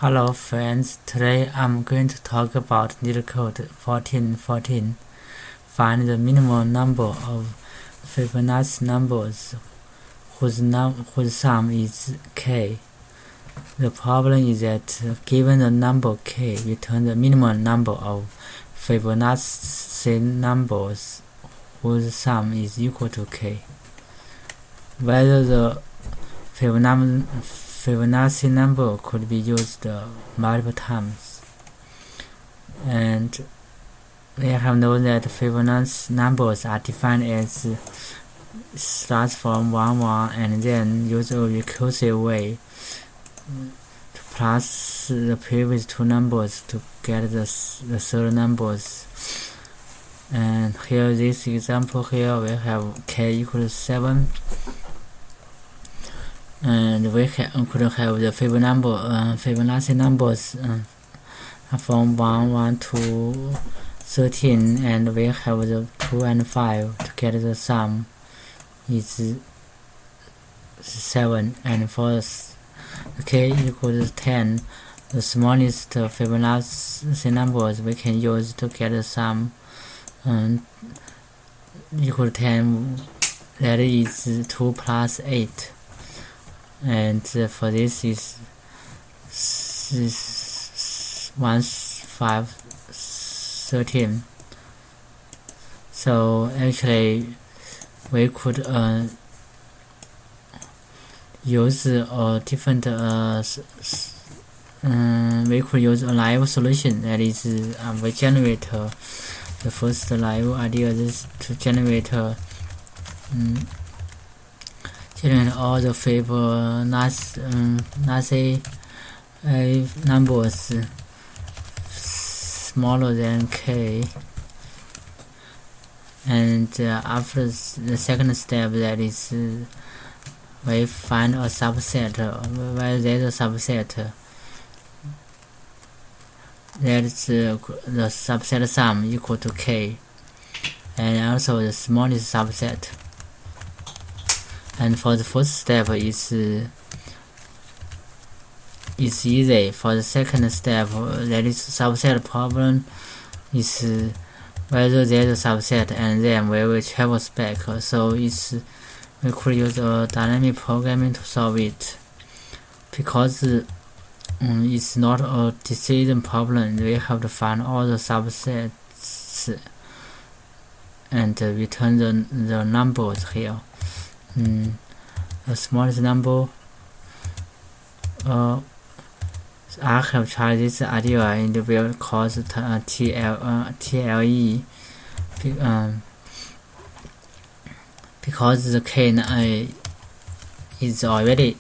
Hello friends, today I'm going to talk about Leetcode 1414. Find the minimum number of Fibonacci numbers whose sum is k. The problem is that given the number k, return the minimum number of Fibonacci numbers whose sum is equal to k. Whether the Fibonacci number could be used multiple times, and we have known that Fibonacci numbers are defined as starts from 1, 1 and then use a recursive way to plus the previous two numbers to get the third numbers. And here, this example here, we have k equals 7. And we could have the Fibonacci numbers from 1, 1 to 13, and we have the 2 and 5 to get the sum is 7. And for k equals 10, the smallest Fibonacci numbers we can use to get the sum equal to 10, that is 2 plus 8. And for this is 1, 5, 13. So actually we could use a different we could use a live solution, that is we generate the first live idea is to generate all the Fibonacci numbers smaller than k, and after the second step, that is we find a subset. Where there is a subset, that is the subset sum equal to k, and also the smallest subset. And for the first step is easy. For the second step, that is subset problem, is whether there is a subset, and then we will traverse back. So we could use a dynamic programming to solve it. Because it's not a decision problem, we have to find all the subsets and return the numbers here. The smallest number, I have tried this idea in the field called TLE, because the k is already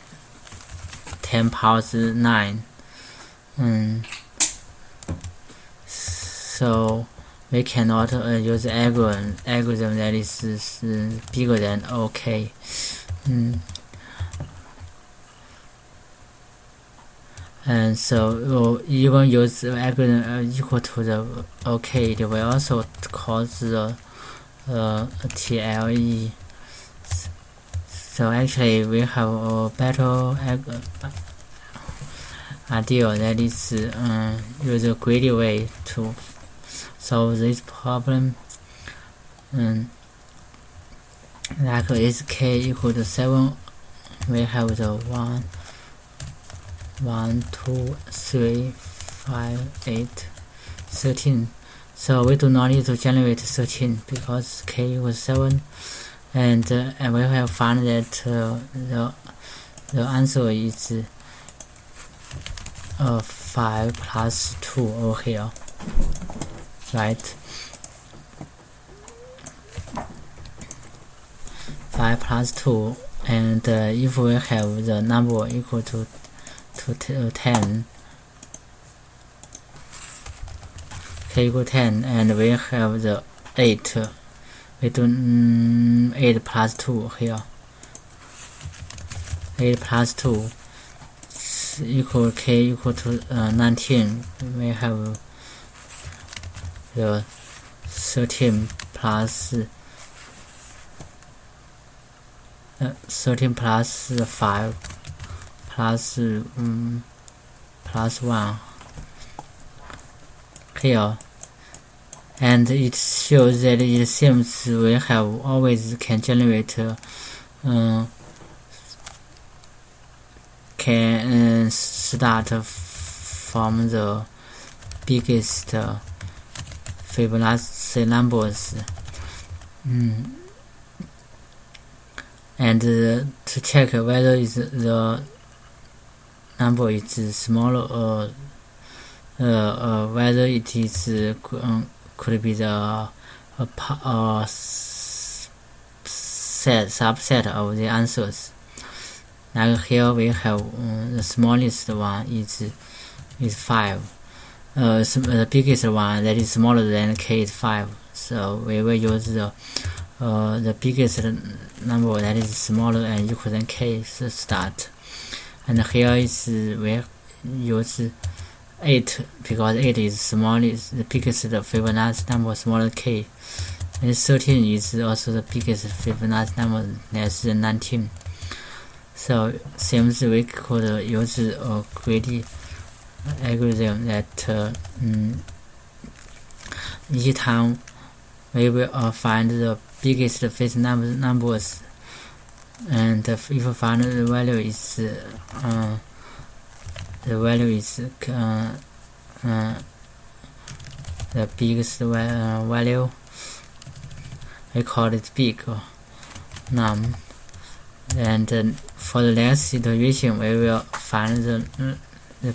10 powers 9, so we cannot use algorithm that is bigger than OK. And so we'll even use the algorithm equal to the OK, it will also cause the TLE. So actually we have a better idea, that is use a greedy way to solve this problem. Like is k equal to 7, we have the 1, 2, 3, 5, 8, 13. So we do not need to generate 13 because k equals 7, and we have found that the answer is 5 plus 2 over here, right? 5 plus 2, and if we have the number equal to 10, k equal 10, and we have the 8, we do 8 plus 2 here, 8 plus 2 equal k equal to 19, we have the 13 plus 5 plus plus 1 here, and it shows that it seems we have always can generate can start from the biggest Fibonacci numbers, and to check whether the number is smaller or whether it is could be the subset of the answers. Like here we have the smallest one is 5. The biggest one that is smaller than k is 5. So we will use the biggest number that is smaller and equal than k to start. And here is we use 8 because 8 is smallest, the biggest Fibonacci number smaller than k. And 13 is also the biggest Fibonacci number less than 19. So seems we could use a greedy algorithm that each time we will find the biggest phase numbers, and if we find the value is the biggest value, we call it big num. And for the next situation, we will find the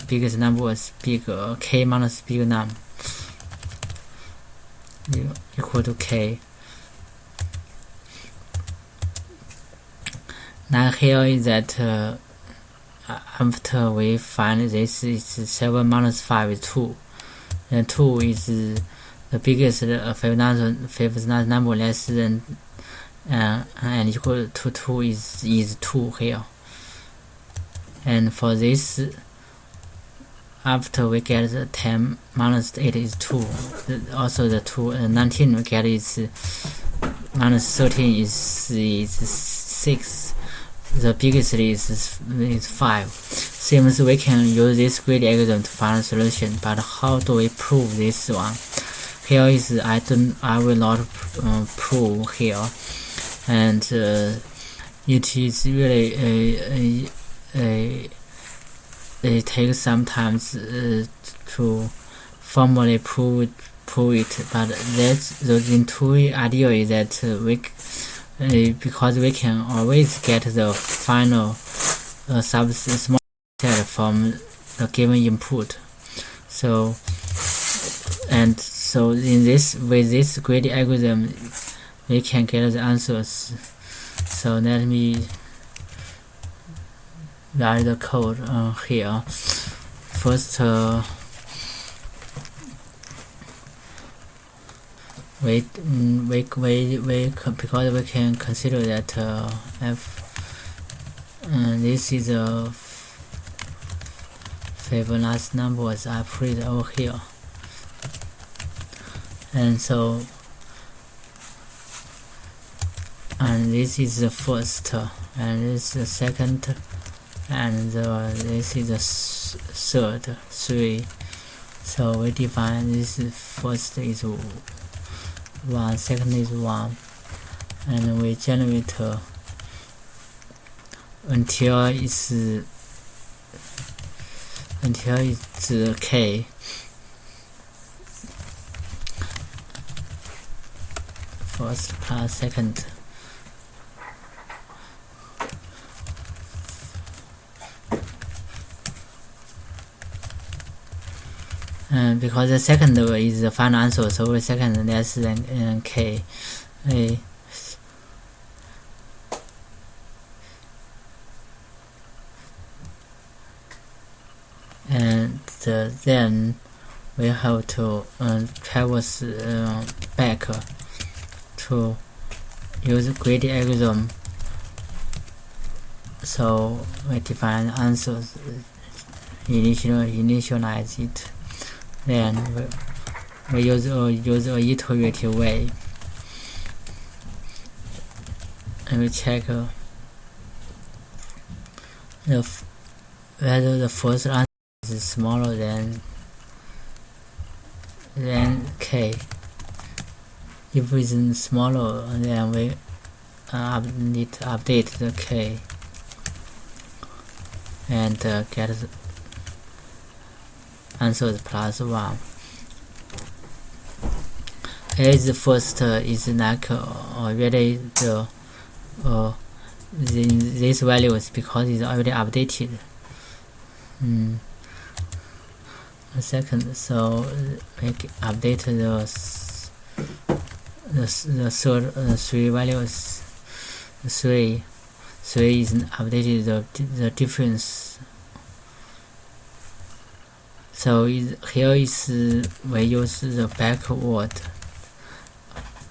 biggest number is big k minus big num equal to k. Now here is that after we find this is 7 minus 5 is 2, and 2 is the biggest Fibonacci number less than and equal to 2 is 2 here. And for this, after we get the 10 minus 8 is 2, also the 19 we get is minus 13 is 6, the biggest is 5. Seems we can use this greedy algorithm to find a solution, but how do we prove this one? Here is I will not prove here, and it is really it takes some time to formally prove it, but that's the intuitive idea is that because we can always get the final small set from the given input. So in this, with this greedy algorithm, we can get the answers. So let me write the code here. First, because we can consider that this is a Fibonacci numbers I put it over here, and so this is the first, and this is the second, and this is the third, 3. So we define this first is 1, second is 1, and we generate until it's k. First plus second. And because the second is the final answer, so the second less than k. And then we have to traverse back to use greedy algorithm. So we define answers, initialize it. Then we use a iterative way, and we check whether the first answer is smaller than k. If it's smaller, then we need to update the k and get the answer is +1. As the first is like already this values because it's already updated. A second, so we update the third 3 values. 3 is updated the difference. So here is we use the backward.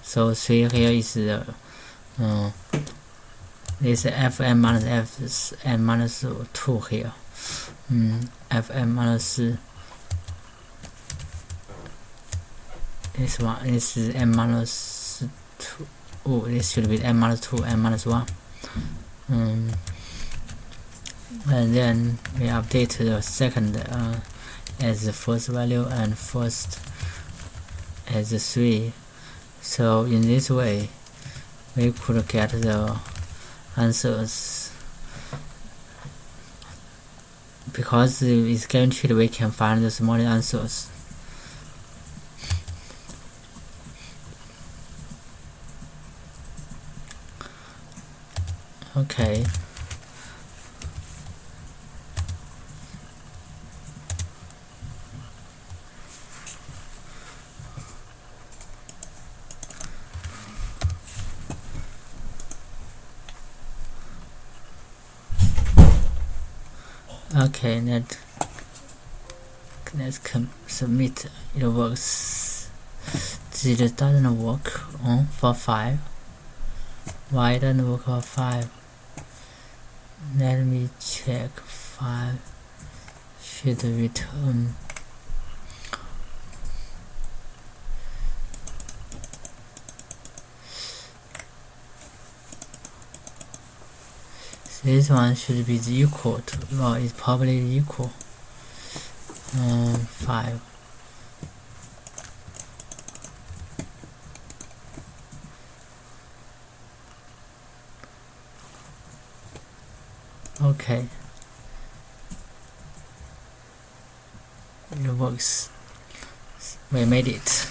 So 3 here is the this fm minus fm minus 2 here. Fm minus this one. This is m minus 2. Oh, this should be m minus 2, m minus 1. And then we update the second as the first value and first as the 3. So in this way we could get the answers. Because it's guaranteed we can find the smallest answers. Okay. Okay, let's submit. It works. It doesn't work for 5. Why it doesn't work for 5? Let me check. 5 should return. This one should be equal to, well, it's probably equal. 5. Okay. It works. We made it.